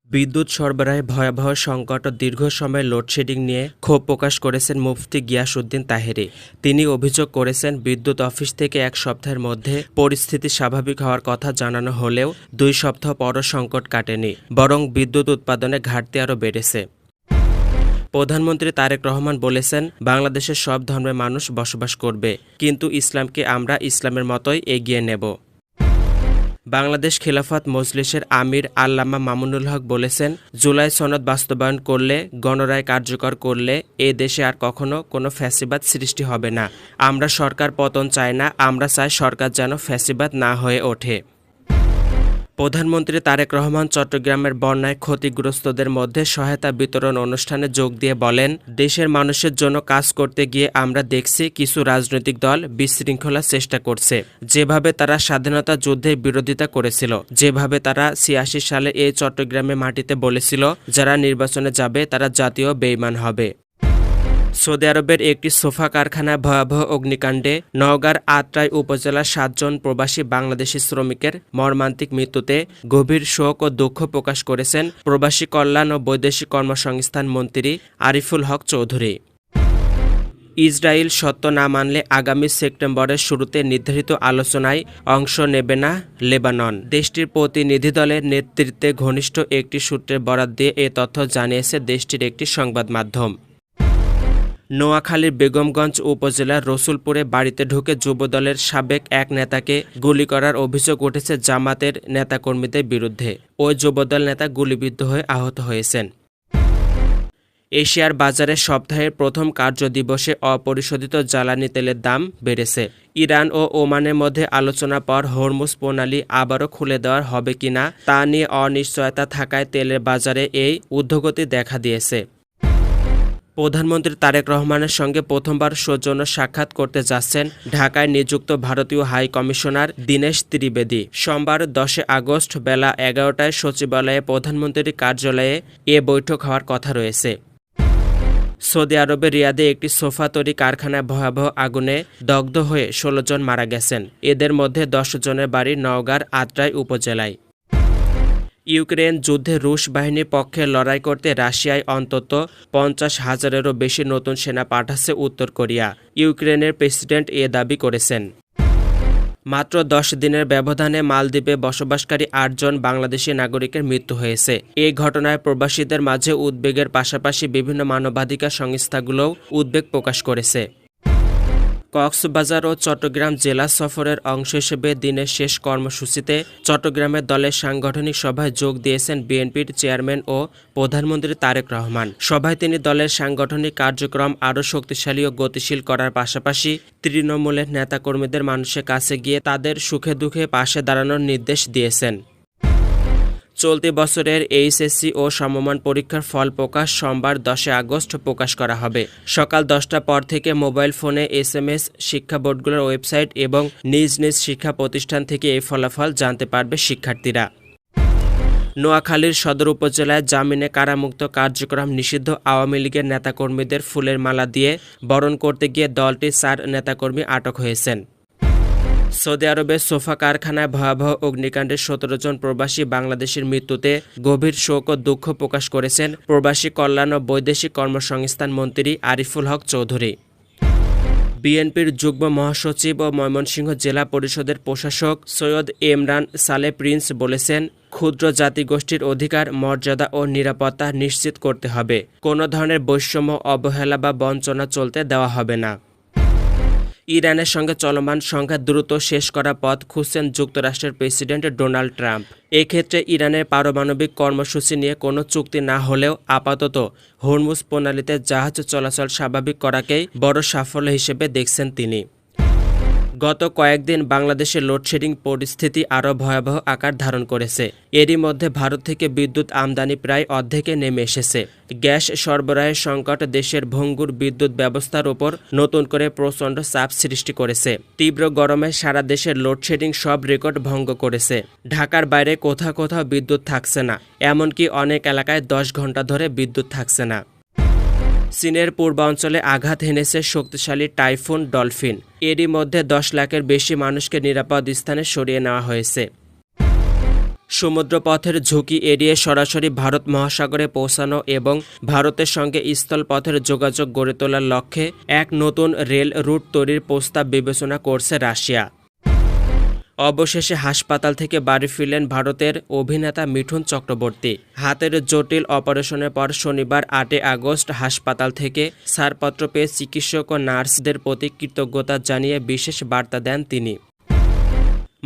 বিদ্যুৎ সরবরাহে ভয়াবহ সংকট ও দীর্ঘ সময়ের লোডশেডিং নিয়ে ক্ষোভ প্রকাশ করেছেন মুফতি গিয়াসউদ্দিন তাহেরি। তিনি অভিযোগ করেছেন, বিদ্যুৎ অফিস থেকে এক সপ্তাহের মধ্যে পরিস্থিতি স্বাভাবিক হওয়ার কথা জানানো হলেও 2 সপ্তাহ পরও সংকট কাটেনি, বরং বিদ্যুৎ উৎপাদনে ঘাটতি আরও বেড়েছে। প্রধানমন্ত্রী তারেক রহমান বলেছেন, বাংলাদেশের সব ধর্মের মানুষ বসবাস করবে, কিন্তু ইসলামকে আমরা ইসলামের মতোই এগিয়ে নেব। বাংলাদেশ খেলাফত মজলিসের আমির আল্লামা মামুনুল হক বলেছেন, জুলাই সনদ বাস্তবায়ন করলে, গণরায় কার্যকর করলে এ দেশে আর কখনো কোনো ফ্যাসিবাদ সৃষ্টি হবে না। আমরা সরকার পতন চাই না, আমরা চাই সরকার যেন ফ্যাসিবাদ না হয়ে ওঠে। প্রধানমন্ত্রী তারেক রহমান চট্টগ্রামের বন্যায় ক্ষতিগ্রস্তদের মধ্যে সহায়তা বিতরণ অনুষ্ঠানে যোগ দিয়ে বলেন, দেশের মানুষের জন্য কাজ করতে গিয়ে আমরা দেখছি কিছু রাজনৈতিক দল বিশৃঙ্খলার চেষ্টা করছে। যেভাবে তারা স্বাধীনতা যুদ্ধের বিরোধিতা করেছিল, যেভাবে তারা ৮৬ সালে এই চট্টগ্রামের মাটিতে বলেছিল, যারা নির্বাচনে যাবে তারা জাতীয় বেঈমান হবে। সৌদি আরবের একটি সোফা কারখানায় ভয়াবহ অগ্নিকাণ্ডে নওগাঁর আত্রাই উপজেলার 7 জন প্রবাসী বাংলাদেশি শ্রমিকের মর্মান্তিক মৃত্যুতে গভীর শোক ও দুঃখ প্রকাশ করেছেন প্রবাসী কল্যাণ ও বৈদেশিক কর্মসংস্থান মন্ত্রী আরিফুল হক চৌধুরী। ইসরায়েল সত্য না মানলে আগামী সেপ্টেম্বরের শুরুতে নির্ধারিত আলোচনায় অংশ নেবে না লেবানন। দেশটির প্রতিনিধি দলের নেতৃত্বে ঘনিষ্ঠ একটি সূত্রের বরাত দিয়ে এ তথ্য জানিয়েছে দেশটির একটি সংবাদ মাধ্যম। নোয়াখালীর বেগমগঞ্জ উপজেলার রসুলপুরে বাড়িতে ঢুকে যুবদলের সাবেক এক নেতাকে গুলি করার অভিযোগ উঠেছে জামাতের নেতাকর্মীদের বিরুদ্ধে। ওই যুবদল নেতা গুলিবিদ্ধ হয়ে আহত হয়েছেন। এশিয়ার বাজারে সপ্তাহের প্রথম কার্যদিবসে অপরিশোধিত জ্বালানি তেলের দাম বেড়েছে। ইরান ও ওমানের মধ্যে আলোচনার পর হরমুজ প্রণালী আবারও খুলে দেওয়া হবে কিনা তা নিয়ে অনিশ্চয়তা থাকায় তেলের বাজারে এই ঊর্ধ্বগতি দেখা দিয়েছে। প্রধানমন্ত্রী তারেক রহমানের সঙ্গে প্রথমবার সৌজন্য সাক্ষাৎ করতে যাচ্ছেন ঢাকায় নিযুক্ত ভারতীয় হাই কমিশনার দীনেশ ত্রিবেদী। সোমবার 10 আগস্ট বেলা 11টায় সচিবালয়ে প্রধানমন্ত্রীর কার্যালয়ে এ বৈঠক হওয়ার কথা রয়েছে। সৌদি আরবের রিয়াদে একটি সোফা তৈরি কারখানায় ভয়াবহ আগুনে দগ্ধ হয়ে 16 জন মারা গেছেন। এদের মধ্যে 10 জনের বাড়ি নওগাঁর আত্রাই উপজেলায়। ইউক্রেন যুদ্ধে রুশ বাহিনীর পক্ষে লড়াই করতে রাশিয়ায় অন্তত 50,000-এরও বেশি নতুন সেনা পাঠাচ্ছে উত্তর কোরিয়া। ইউক্রেনের প্রেসিডেন্ট এ দাবি করেছেন। মাত্র 10 দিনের ব্যবধানে মালদ্বীপে বসবাসকারী 8 জন বাংলাদেশি নাগরিকের মৃত্যু হয়েছে। এই ঘটনায় প্রবাসীদের মাঝে উদ্বেগের পাশাপাশি বিভিন্ন মানবাধিকার সংস্থাগুলোও উদ্বেগ প্রকাশ করেছে। কক্সবাজার ও চট্টগ্রাম জেলা সফরের অংশ হিসেবে দিনের শেষ কর্মসূচিতে চট্টগ্রামের দলের সাংগঠনিক সভায় যোগ দিয়েছেন বিএনপির চেয়ারম্যান ও প্রধানমন্ত্রী তারেক রহমান। সভায় তিনি দলের সাংগঠনিক কার্যক্রম আরও শক্তিশালী ও গতিশীল করার পাশাপাশি তৃণমূলের নেতাকর্মীদের মানুষের কাছে গিয়ে তাদের সুখে দুঃখে পাশে দাঁড়ানোর নির্দেশ দিয়েছেন। চলতি বছরের এইচএসসি ও সমমান পরীক্ষার ফল প্রকাশ সোমবার 10 আগস্ট প্রকাশ করা হবে। সকাল 10টার পর থেকে মোবাইল ফোনে SMS শিক্ষা বোর্ডগুলোর ওয়েবসাইট এবং নিজ নিজ শিক্ষা প্রতিষ্ঠান থেকে এই ফলাফল জানতে পারবে শিক্ষার্থীরা। নোয়াখালীর সদর উপজেলায় জামিনে কারামুক্ত কার্যক্রম নিষিদ্ধ আওয়ামী লীগের নেতাকর্মীদের ফুলের মালা দিয়ে বরণ করতে গিয়ে দলটির 4 নেতাকর্মী আটক হয়েছেন। সৌদি আরবের সোফা কারখানায় ভয়াবহ অগ্নিকাণ্ডে 17 জন প্রবাসী বাংলাদেশের মৃত্যুতে গভীর শোক ও দুঃখ প্রকাশ করেছেন প্রবাসী কল্যাণ ও বৈদেশিক কর্মসংস্থান মন্ত্রী আরিফুল হক চৌধুরী। বিএনপির যুগ্ম মহাসচিব ও ময়মনসিংহ জেলা পরিষদের প্রশাসক সৈয়দ ইমরান সালে প্রিন্স বলেছেন, ক্ষুদ্র জাতিগোষ্ঠীর অধিকার, মর্যাদা ও নিরাপত্তা নিশ্চিত করতে হবে। কোনো ধরনের বৈষম্য, অবহেলা বা বঞ্চনা চলতে দেওয়া হবে না। ইরানের সঙ্গে চলমান সংঘাত দ্রুত শেষ করার পথ খুঁজছেন যুক্তরাষ্ট্রের প্রেসিডেন্ট ডোনাল্ড ট্রাম্প। এক্ষেত্রে ইরানের পারমাণবিক কর্মসূচি নিয়ে কোনো চুক্তি না হলেও আপাতত হরমুজ প্রণালীতে জাহাজ চলাচল স্বাভাবিক করাকেই বড় সাফল্য হিসেবে দেখছেন তিনি। গত কয়েকদিন বাংলাদেশের লোডশেডিং পরিস্থিতি আরও ভয়াবহ আকার ধারণ করেছে। এরই মধ্যে ভারত থেকে বিদ্যুৎ আমদানি প্রায় অর্ধেকে নেমে এসেছে। গ্যাস সরবরাহের সংকট দেশের ভঙ্গুর বিদ্যুৎ ব্যবস্থার ওপর নতুন করে প্রচণ্ড চাপ সৃষ্টি করেছে। তীব্র গরমে সারা দেশের লোডশেডিং সব রেকর্ড ভঙ্গ করেছে। ঢাকার বাইরে কোথাও কোথাও বিদ্যুৎ থাকছে না, এমনকি অনেক এলাকায় 10 ঘন্টা ধরে বিদ্যুৎ থাকছে না। চীনের পূর্বাঞ্চলে আঘাত হেনেছে শক্তিশালী টাইফুন ডলফিন। এরই মধ্যে 10 লাখের বেশি মানুষকে নিরাপদ স্থানে সরিয়ে নেওয়া হয়েছে। সমুদ্রপথের ঝুঁকি এড়িয়ে সরাসরি ভারত মহাসাগরে পৌঁছানো এবং ভারতের সঙ্গে স্থলপথের যোগাযোগ গড়ে তোলার লক্ষ্যে এক নতুন রেল রুট তৈরির প্রস্তাব বিবেচনা করছে রাশিয়া। অবশেষে হাসপাতাল থেকে বাড়ি ফিরলেন ভারতের অভিনেতা মিঠুন চক্রবর্তী। হাতের জটিল অপারেশনের পর শনিবার ৮ আগস্ট হাসপাতাল থেকে ছাড়পত্র পেয়ে চিকিৎসক ও নার্সদের প্রতি কৃতজ্ঞতা জানিয়ে বিশেষ বার্তা দেন তিনি।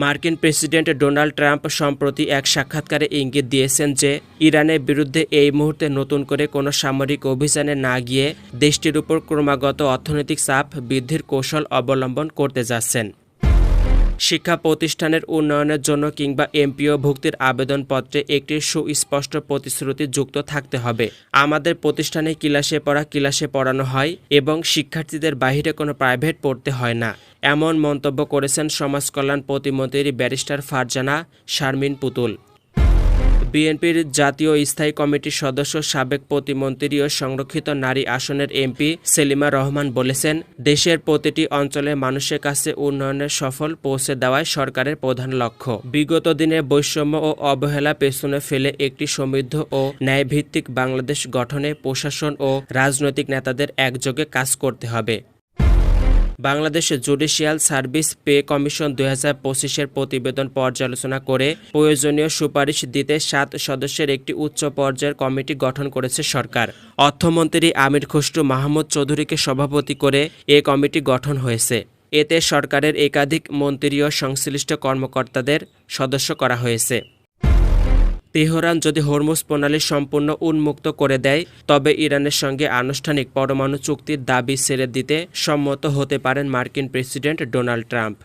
মার্কিন প্রেসিডেন্ট ডোনাল্ড ট্রাম্প সম্প্রতি এক সাক্ষাৎকারে ইঙ্গিত দিয়েছেন যে ইরানের বিরুদ্ধে এই মুহূর্তে নতুন করে কোনো সামরিক অভিযানে না গিয়ে দেশটির উপর ক্রমাগত অর্থনৈতিক চাপ বৃদ্ধির কৌশল অবলম্বন করতে যাচ্ছেন। শিক্ষা প্রতিষ্ঠানের উন্নয়নের জন্য কিংবা এমপিও ভুক্তির আবেদনপত্রে একটি সুস্পষ্ট প্রতিশ্রুতি যুক্ত থাকতে হবে। আমাদের প্রতিষ্ঠানে ক্লাসে পড়ানো হয় এবং শিক্ষার্থীদের বাইরে কোনো প্রাইভেট পড়তে হয় না, এমন মন্তব্য করেছেন সমাজকল্যাণ প্রতিমন্ত্রী ব্যারিস্টার ফারজানা শারমিন পুতুল। বিএনপির জাতীয় স্থায়ী কমিটির সদস্য সাবেক প্রতিমন্ত্রী ও সংরক্ষিত নারী আসনের এমপি সেলিমা রহমান বলেছেন, দেশের প্রতিটি অঞ্চলের মানুষের কাছে উন্নয়নের সফল পৌঁছে দেওয়াই সরকারের প্রধান লক্ষ্য। বিগত দিনে বৈষম্য ও অবহেলা পেছনে ফেলে একটি সমৃদ্ধ ও ন্যায়ভিত্তিক বাংলাদেশ গঠনে প্রশাসন ও রাজনৈতিক নেতাদের একযোগে কাজ করতে হবে। Bangladesh judicial service pay commission ২০২৫-এর প্রতিবেদন পর্যালোচনা করে প্রয়োজনীয় সুপারিশ দিতে ৭ সদস্যের একটি উচ্চ পর্যায়ের কমিটি গঠন করেছে সরকার। অর্থমন্ত্রী আমির খসরু মাহমুদ চৌধুরীকে সভাপতি করে এ কমিটি গঠন হয়েছে। এতে সরকারের একাধিক মন্ত্রী ও সংশ্লিষ্ট কর্মকর্তাদের সদস্য করা হয়েছে। তেহরান যদি হরমুজ প্রণালী সম্পূর্ণ উন্মুক্ত করে দেয় তবে ইরানের সঙ্গে আনুষ্ঠানিক পরমাণু চুক্তির দাবি ছেড়ে দিতে সম্মত হতে পারেন মার্কিন প্রেসিডেন্ট ডোনাল্ড ট্রাম্প।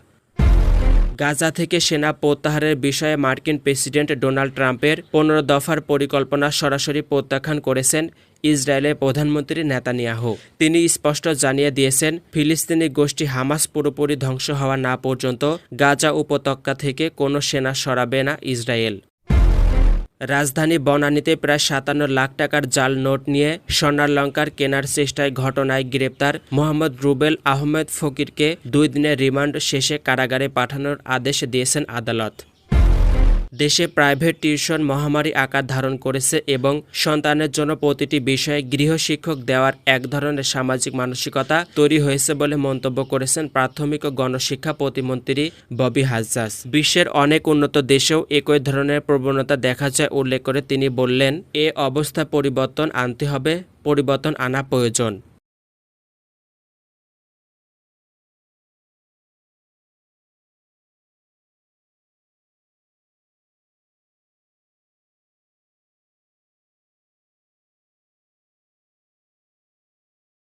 গাজা থেকে সেনা প্রত্যাহারের বিষয়ে মার্কিন প্রেসিডেন্ট ডোনাল্ড ট্রাম্পের ১৫ দফার পরিকল্পনা সরাসরি প্রত্যাখ্যান করেছেন ইসরায়েলের প্রধানমন্ত্রী নেতানিয়াহু। তিনি স্পষ্ট জানিয়ে দিয়েছেন, ফিলিস্তিনি গোষ্ঠী হামাস পুরোপুরি ধ্বংস হওয়া না পর্যন্ত গাজা উপত্যকা থেকে কোনো সেনা সরাবে না ইসরায়েল। রাজধানী বনানীতে প্রায় ৫৭ লাখ টাকার জাল নোট নিয়ে স্বর্ণালংকার কেনার চেষ্টায় ঘটনায় গ্রেপ্তার মোহাম্মদ রুবেল আহমেদ ফকিরকে ২ দিনের রিমান্ড শেষে কারাগারে পাঠানোর আদেশ দিয়েছেন আদালত। দেশে প্রাইভেট টিউশন মহামারী আকার ধারণ করেছে এবং সন্তানের জন্য প্রতিটি বিষয়ে গৃহশিক্ষক দেওয়ার এক ধরনের সামাজিক মানসিকতা তৈরি হয়েছে বলে মন্তব্য করেছেন প্রাথমিক ও গণশিক্ষা প্রতিমন্ত্রী ববি হাজ্জাজ। বিশ্বের অনেক উন্নত দেশেও একই ধরনের প্রবণতা দেখা যায় উল্লেখ করে তিনি বললেন, এ অবস্থা পরিবর্তন আনতে হবে, পরিবর্তন আনা প্রয়োজন।